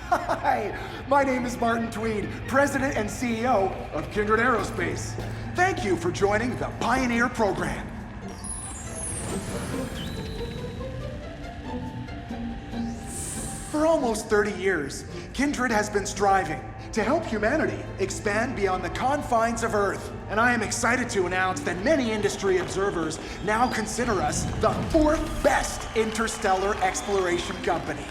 Hi, my name is Martin Tweed, President and CEO of Kindred Aerospace. Thank you for joining the Pioneer program. For almost 30 years, Kindred has been striving to help humanity expand beyond the confines of Earth. And I am excited to announce that many industry observers now consider us the 4th best interstellar exploration company.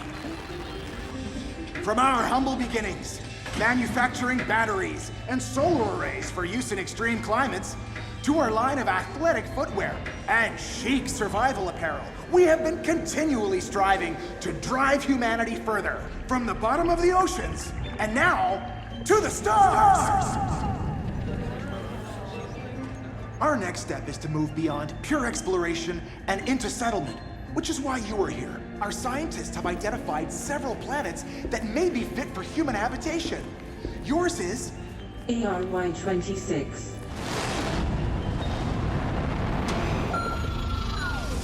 From our humble beginnings, manufacturing batteries and solar arrays for use in extreme climates, to our line of athletic footwear and chic survival apparel, we have been continually striving to drive humanity further from the bottom of the oceans and now to the stars. Our next step is to move beyond pure exploration and into settlement, which is why you are here. Our scientists have identified several planets that may be fit for human habitation. Yours is ARY-26.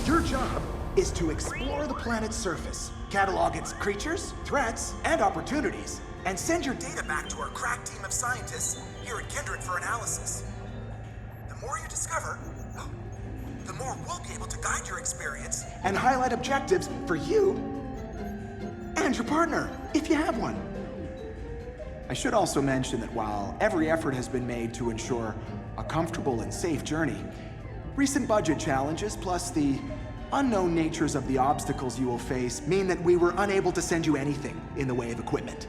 Your job is to explore the planet's surface, catalog its creatures, threats, and opportunities, and send your data back to our crack team of scientists here at Kindred for analysis. The more you discover, the more we'll be able to guide your experience and highlight objectives for you and your partner, if you have one. I should also mention that while every effort has been made to ensure a comfortable and safe journey, recent budget challenges plus the unknown natures of the obstacles you will face mean that we were unable to send you anything in the way of equipment.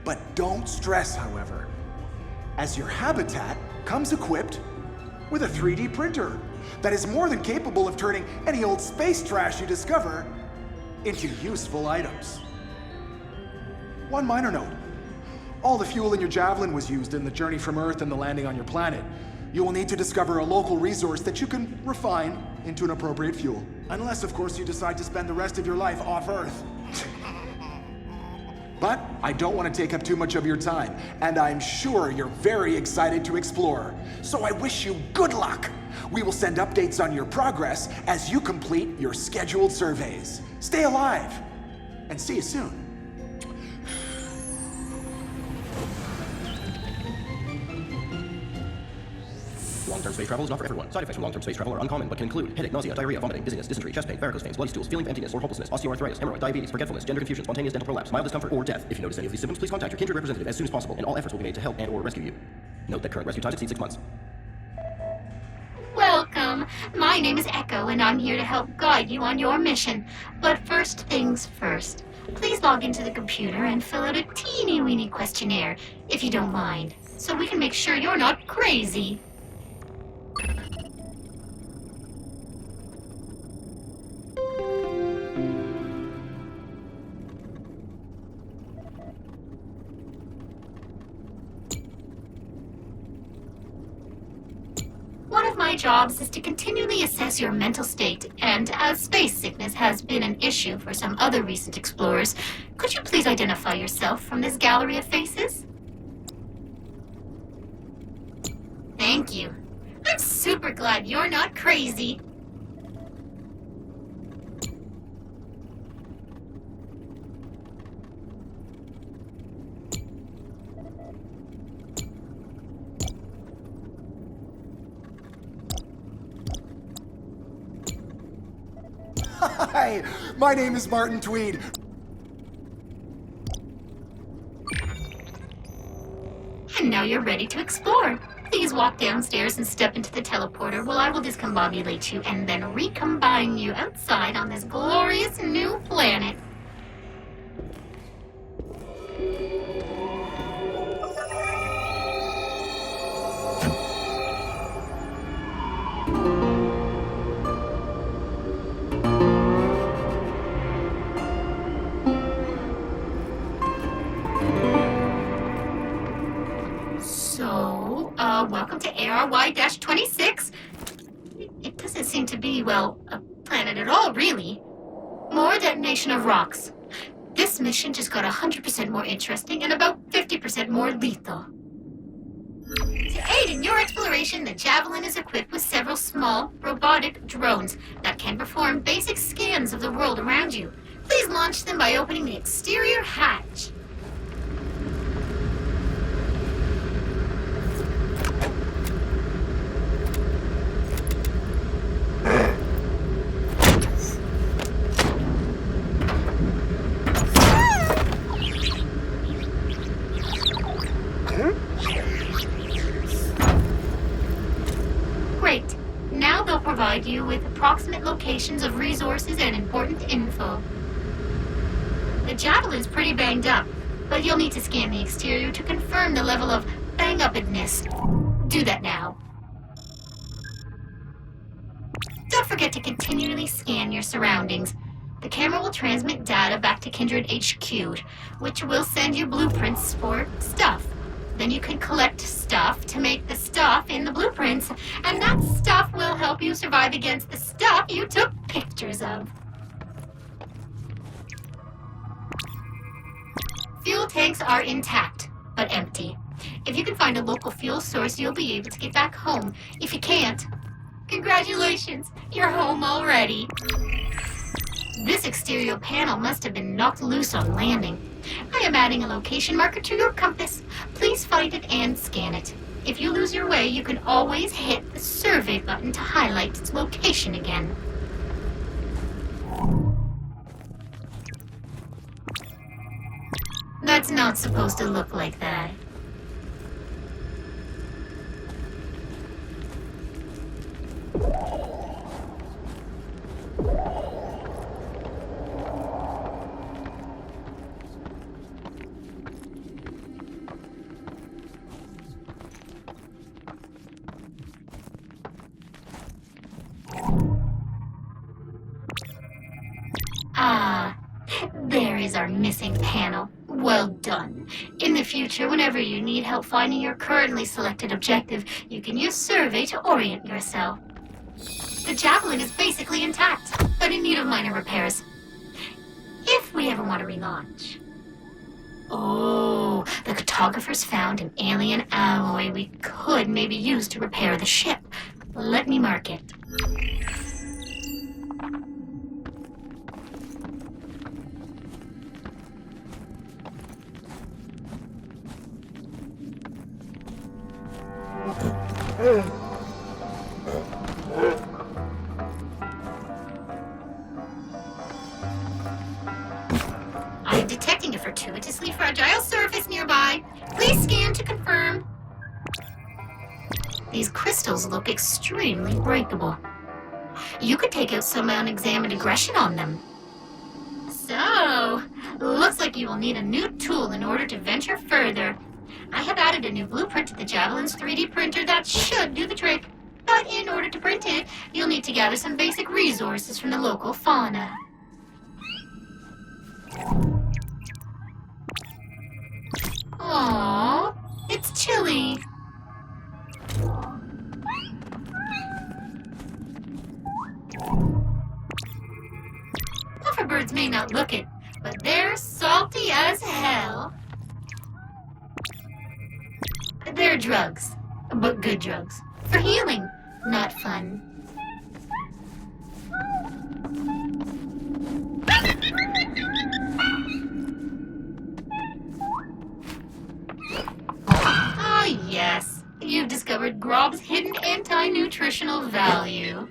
But don't stress, however, as your habitat comes equipped with a 3D printer that is more than capable of turning any old space trash you discover into useful items. One minor note, all the fuel in your Javelin was used in the journey from Earth and the landing on your planet. You will need to discover a local resource that you can refine into an appropriate fuel. Unless, of course, you decide to spend the rest of your life off Earth. But I don't want to take up too much of your time, and I'm sure you're very excited to explore. So I wish you good luck. We will send updates on your progress as you complete your scheduled surveys. Stay alive, and see you soon. Long-term space travel is not for everyone. Side effects from long-term space travel are uncommon, but can include headache, nausea, diarrhea, vomiting, dizziness, dysentery, chest pain, varicose veins, bloody stools, feeling of emptiness or hopelessness, osteoarthritis, hemorrhoid, diabetes, forgetfulness, gender confusion, spontaneous dental prolapse, mild discomfort, or death. If you notice any of these symptoms, please contact your Kindred representative as soon as possible, and all efforts will be made to help and/or rescue you. Note that current rescue times exceed 6 months. Welcome. My name is Echo, and I'm here to help guide you on your mission. But first things first. Please log into the computer and fill out a teeny-weeny questionnaire, if you don't mind, so we can make sure you're not crazy. One of my jobs is to continually assess your mental state, and as space sickness has been an issue for some other recent explorers, could you please identify yourself from this gallery of faces? Thank you. I'm super glad you're not crazy. Hi, my name is Martin Tweed. And now you're ready to explore. Please walk downstairs and step into the teleporter while I will discombobulate you and then recombine you outside on this glorious new planet. Welcome to ARY-26. It doesn't seem to be, well, a planet at all, really. More detonation of rocks. This mission just got 100% more interesting and about 50% more lethal. To aid in your exploration, the Javelin is equipped with several small, robotic drones that can perform basic scans of the world around you. Please launch them by opening the exterior hatch. Great. Now they'll provide you with approximate locations of resources and important info. The Javelin's pretty banged up, but you'll need to scan the exterior to confirm the level of bang-uppedness. Do that now. Don't forget to continually scan your surroundings. The camera will transmit data back to Kindred HQ, which will send you blueprints for stuff. Then you can collect stuff to make the stuff in the blueprints, and that stuff will help you survive against the stuff you took pictures of. Fuel tanks are intact, but empty. If you can find a local fuel source, you'll be able to get back home. If you can't, congratulations, you're home already. This exterior panel must have been knocked loose on landing. I am adding a location marker to your compass. Please find it and scan it. If you lose your way, you can always hit the survey button to highlight its location again. That's not supposed to look like that. Ah, there is our missing panel. Well done. In the future, whenever you need help finding your currently selected objective, you can use survey to orient yourself. The Javelin is basically intact, but in need of minor repairs. If we ever want to relaunch. Oh, the cartographers found an alien alloy we could maybe use to repair the ship. Let me mark it. I am detecting a fortuitously fragile surface nearby. Please scan to confirm. These crystals look extremely breakable. You could take out some unexamined aggression on them. So, looks like you will need a new tool in order to venture further. I have added a new blueprint to the Javelin's 3D printer that should do the trick. But in order to print it, you'll need to gather some basic resources from the local fauna. Aww, it's chilly. Pufferbirds may not look it, but they're salty as hell. They're drugs, but good drugs. For healing, not fun. Ah, yes. You've discovered Grob's hidden anti-nutritional value.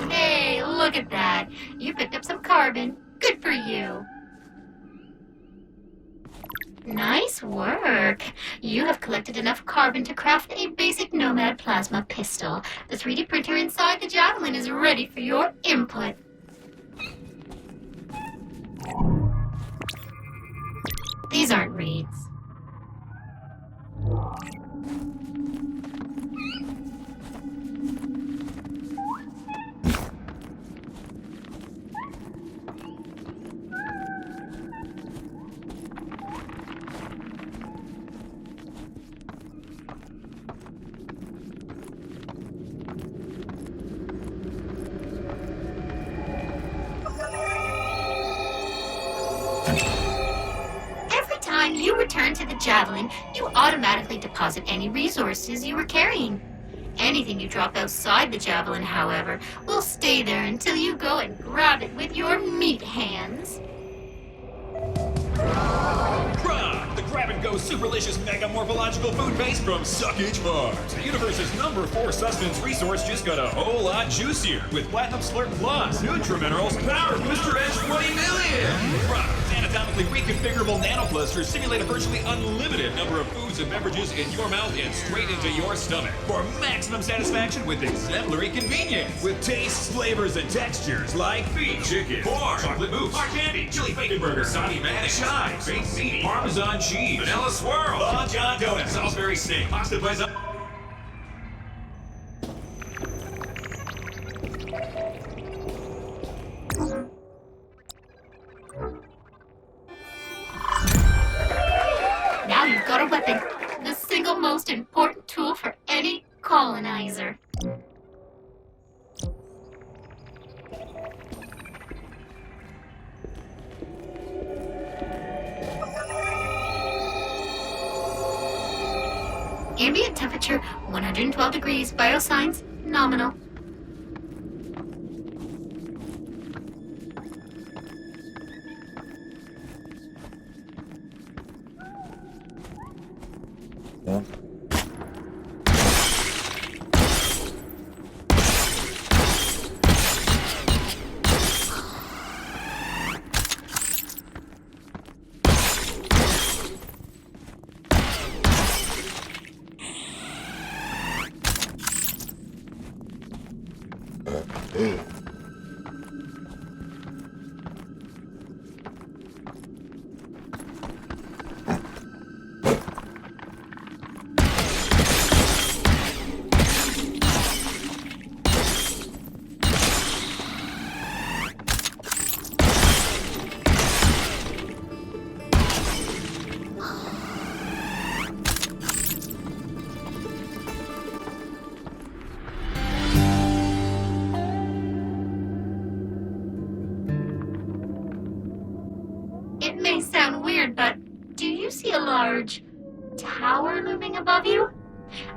Hey, look at that. You picked up some carbon. Good for you. Nice work. You have collected enough carbon to craft a basic Nomad plasma pistol. The 3D printer inside the Javelin is ready for your input. These aren't reeds. When you return to the Javelin, you automatically deposit any resources you were carrying. Anything you drop outside the javelin, however, will stay there until you go and grab it with your meat hands. The grab-and-go superlicious mega-morphological food base from Suckage Farms. The universe's #4 sustenance resource just got a whole lot juicier with Platinum Slurp Plus, Nutriminerals, Power Booster Edge 20 million. Its anatomically reconfigurable nanoclusters simulate a virtually unlimited number of foods and beverages in your mouth and straight into your stomach for maximum satisfaction with exemplary convenience. With tastes, flavors, and textures like beef, chicken, pork, chocolate mousse, hard candy, chili bacon burger, Sonny mayonnaise, chives, baked ziti, Parmesan cheese, vanilla swirl, Long John donut, Salisbury steak, pasta pizza. Now you've got a weapon, the single most important tool for any colonizer. Ambient temperature 112 degrees, biosigns nominal. It may sound weird, but do you see a large tower looming above you?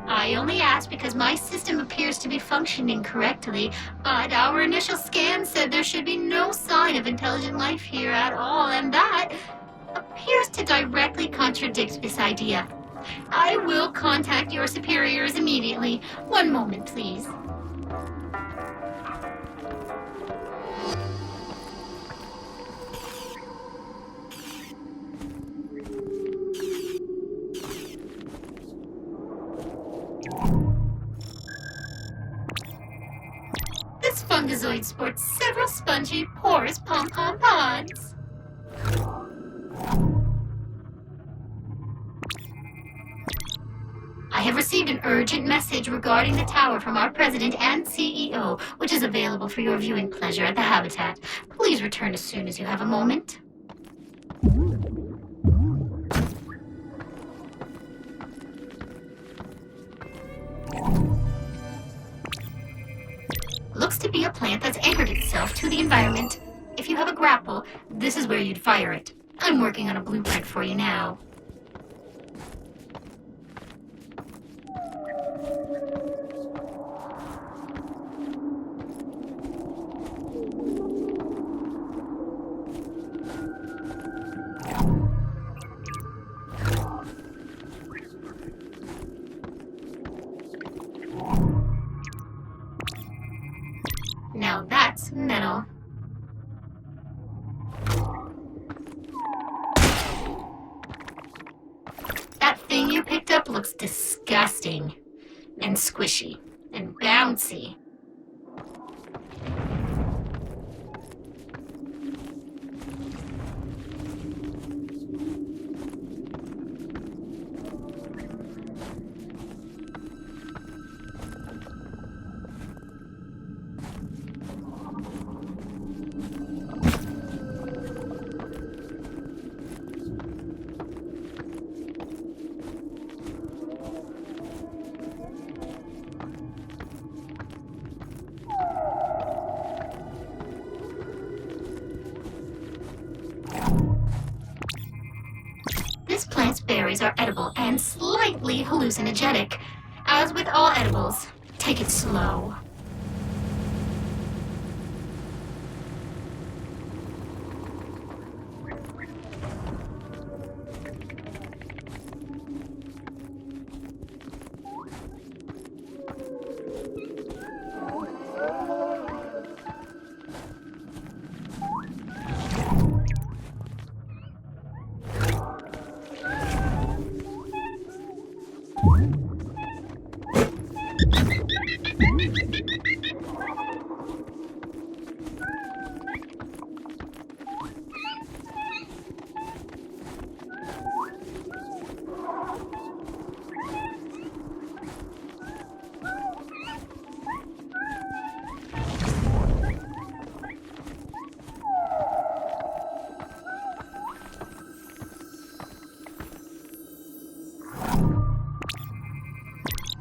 I only ask because my system appears to be functioning correctly, but our initial scan said there should be no sign of intelligent life here at all, and that appears to directly contradict this idea. I will contact your superiors immediately. One moment, please. This fungazoid sports several spongy, porous pom-pom pods. I have received an urgent message regarding the tower from our president and CEO, which is available for your viewing pleasure at the Habitat. Please return as soon as you have a moment. Looks to be a plant that's anchored itself to the environment. If you have a grapple, this is where you'd fire it. I'm working on a blueprint for you now. Now that's metal. That thing you picked up looks disgusting and squishy and bouncy. This plant's berries are edible and slightly hallucinogenic. As with all edibles, Take it slow.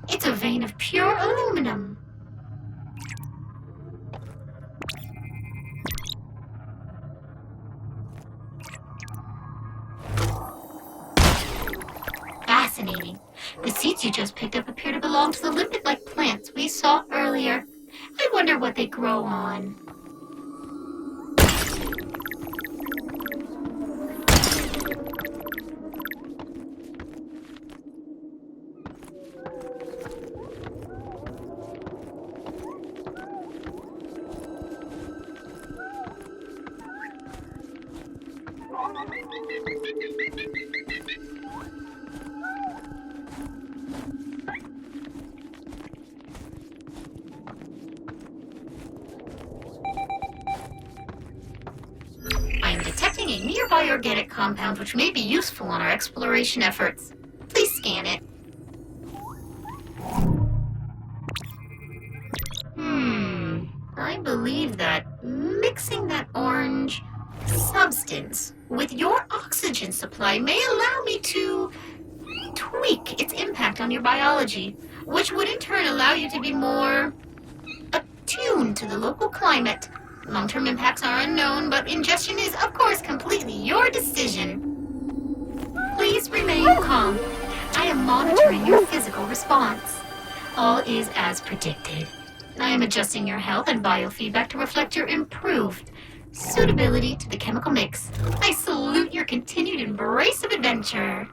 It's a vein of pure aluminum. Fascinating. The seeds you just picked up appear to belong to the limpet-like plants we saw earlier. I wonder what they grow on. A nearby organic compound which may be useful on our exploration efforts. Please scan it. I believe that mixing that orange substance with your oxygen supply may allow me to tweak its impact on your biology, which would in turn allow you to be more attuned to the local climate. Long-term impacts are unknown, but ingestion is, of course, completely your decision. Please remain calm. I am monitoring your physical response. All is as predicted. I am adjusting your health and biofeedback to reflect your improved suitability to the chemical mix. I salute your continued embrace of adventure.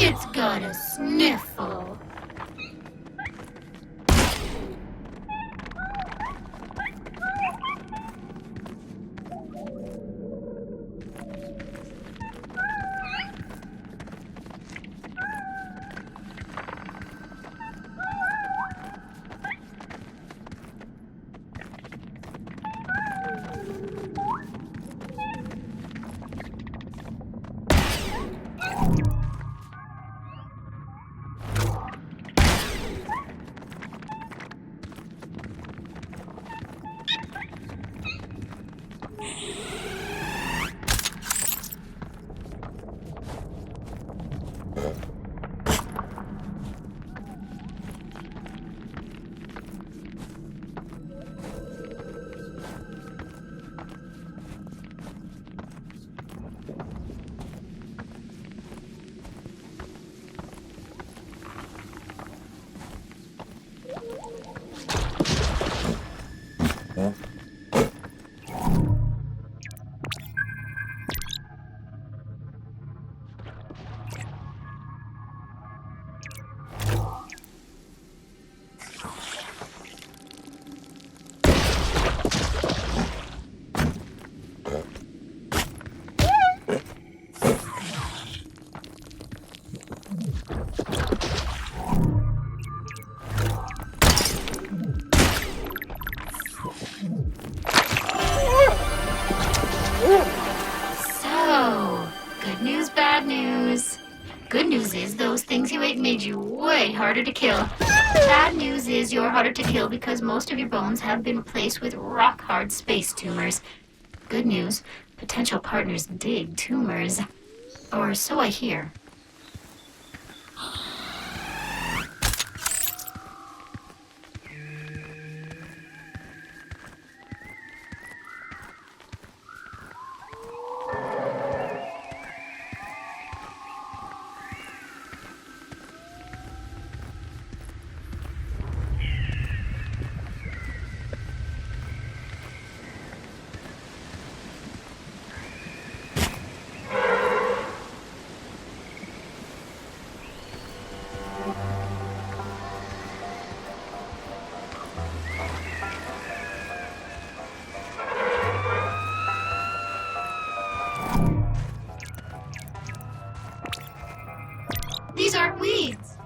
It's got a sniffle. So, good news, bad news. Good news is those things you ate made you way harder to kill. Bad news is you're harder to kill because most of your bones have been replaced with rock-hard space tumors. Good news, potential partners dig tumors. Or so I hear. These aren't weeds.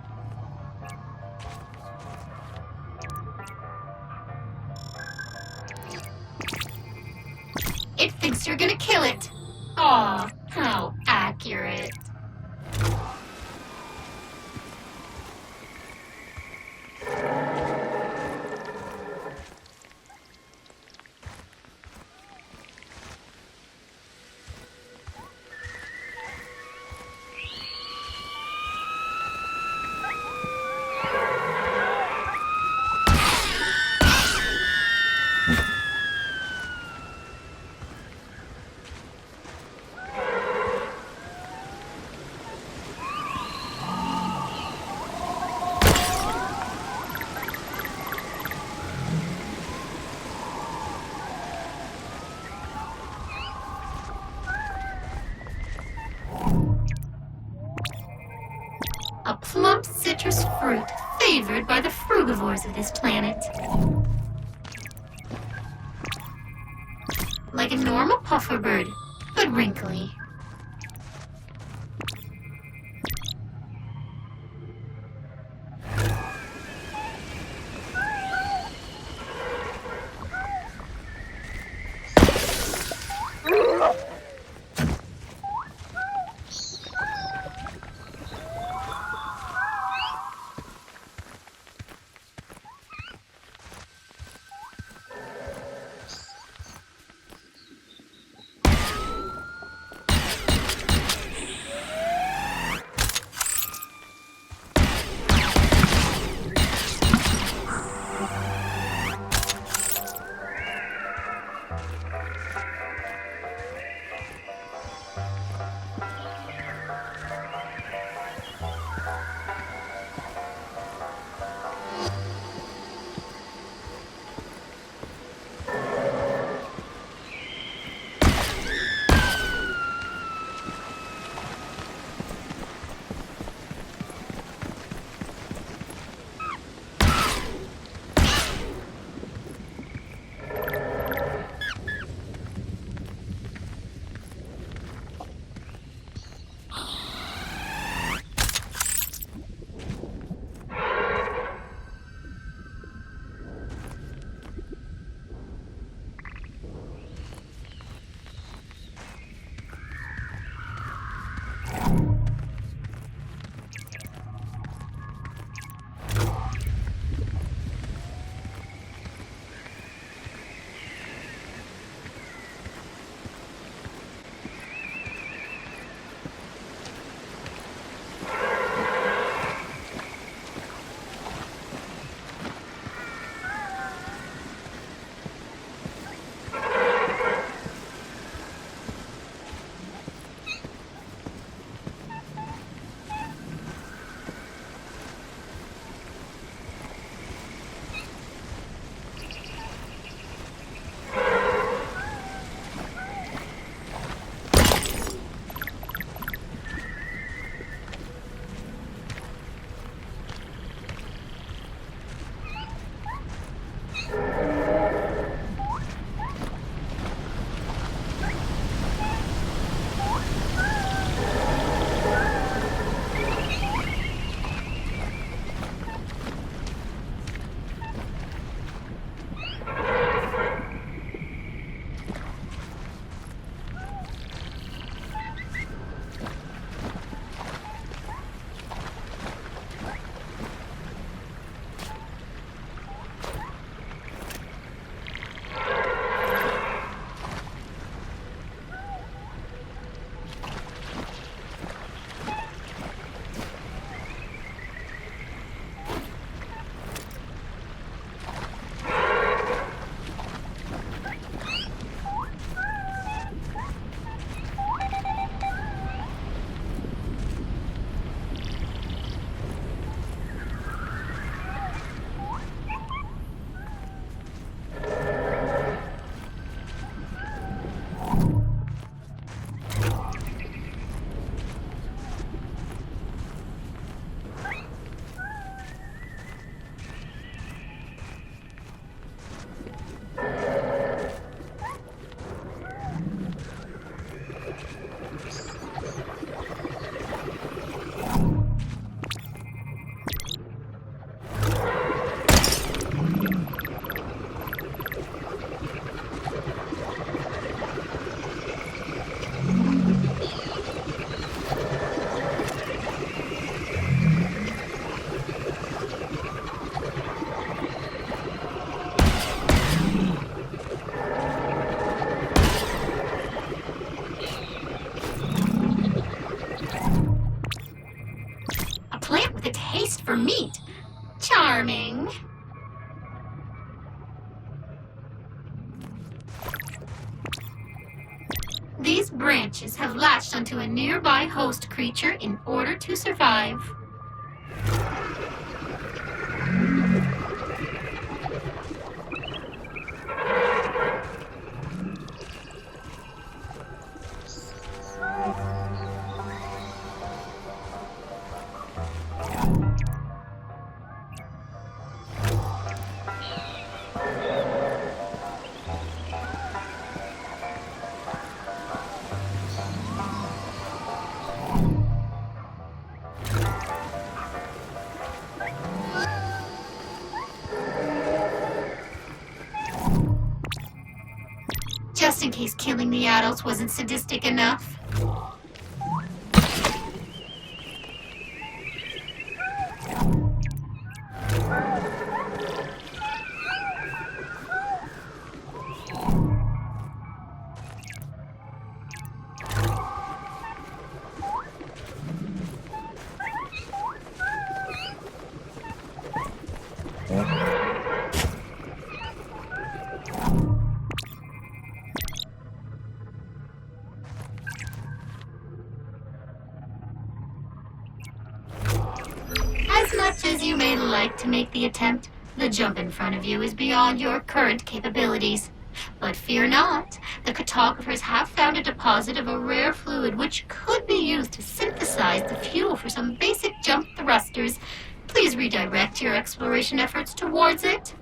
It thinks you're gonna kill it. Aw, how accurate. A plump citrus fruit favored by the frugivores of this planet. Like a normal puffer bird, but wrinkly. for meat. Charming. These branches have latched onto a nearby host creature in order to survive. Just in case killing the adults wasn't sadistic enough. As much as you may like to make the attempt, the jump in front of you is beyond your current capabilities. But fear not, the cartographers have found a deposit of a rare fluid which could be used to synthesize the fuel for some basic jump thrusters. Please redirect your exploration efforts towards it.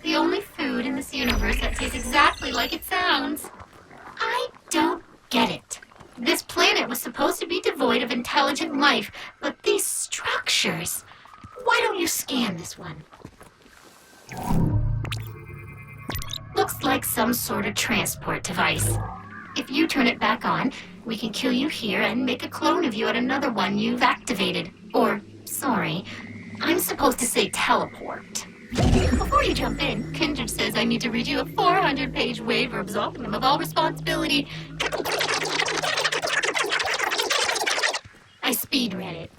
The only food in this universe that tastes exactly like it sounds. I don't get it. This planet was supposed to be devoid of intelligent life, but these structures... Why don't you scan this one? Looks like some sort of transport device. If you turn it back on, we can kill you here and make a clone of you at another one you've activated. Or, sorry, I'm supposed to say teleport. Before you jump in, Kindred says I need to read you a 400-page waiver absolving him of all responsibility. I speed read it.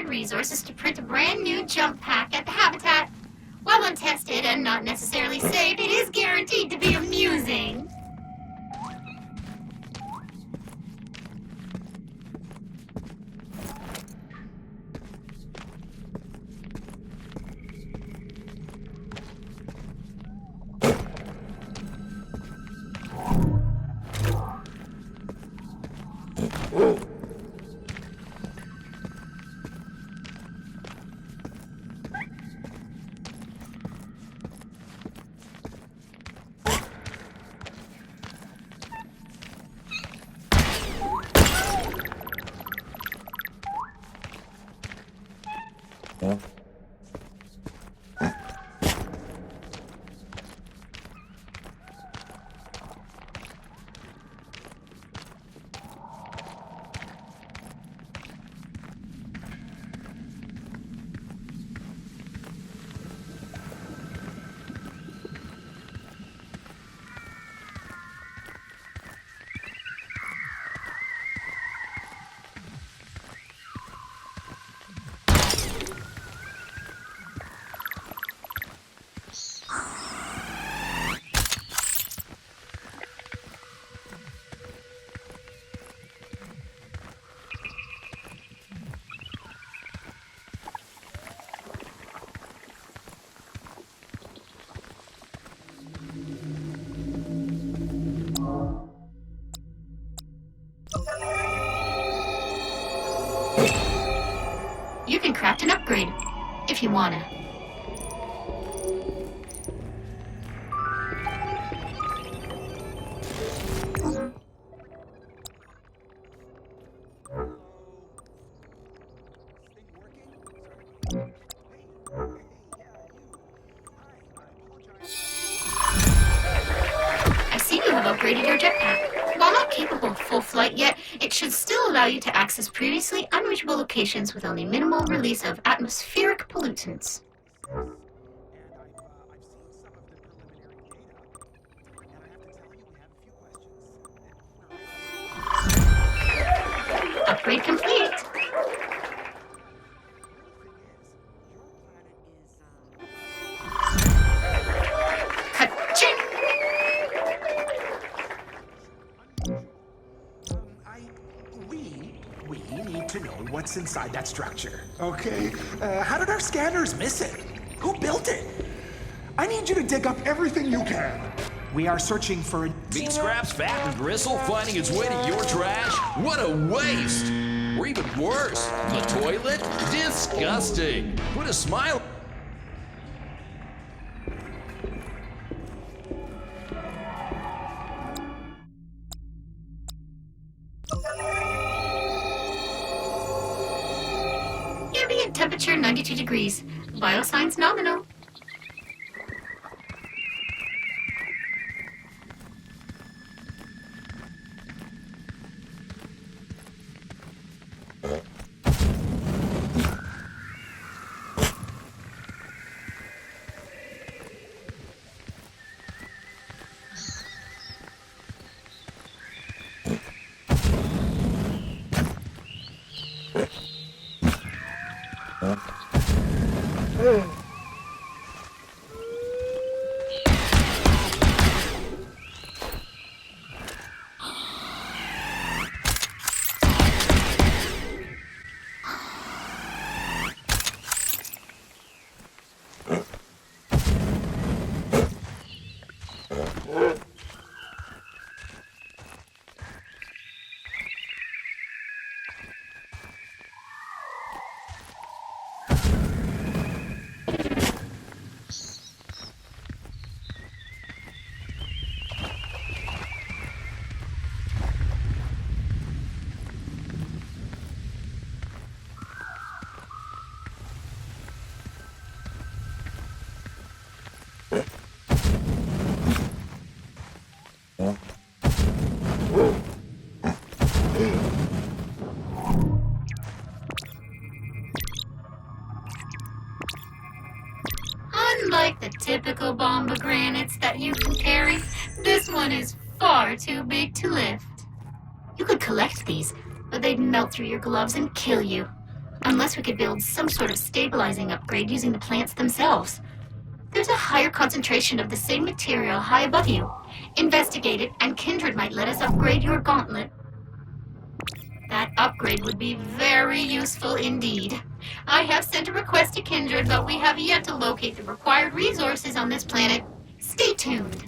Resources to print a brand new jump pack at the habitat. While untested and not necessarily safe, it is guaranteed to be amusing. You can craft an upgrade. If if you wanna. I see you have upgraded your jetpack. While not capable of full flight yet, it should still allow you to access previously unreachable locations with only minimal release of atmospheric pollutants. Upgrade complete. Ka-ching! We need to know what's inside that structure. Okay, how did our scanners miss it? Who built it? I need you to dig up everything you can. We are searching for a... Meat scraps, fat, and gristle finding its way to your trash? What a waste! Or even worse, the toilet? Disgusting! Put a smile... Ambient temperature 92 degrees. Vital signs nominal. Unlike the typical bombogranates that you can carry, this one is far too big to lift. You could collect these, but they'd melt through your gloves and kill you. Unless we could build some sort of stabilizing upgrade using the plants themselves. There's a higher concentration of the same material high above you. Investigate it, and Kindred might let us upgrade your gauntlet. That upgrade would be very useful indeed. I have sent a request to Kindred, but we have yet to locate the required resources on this planet. Stay tuned.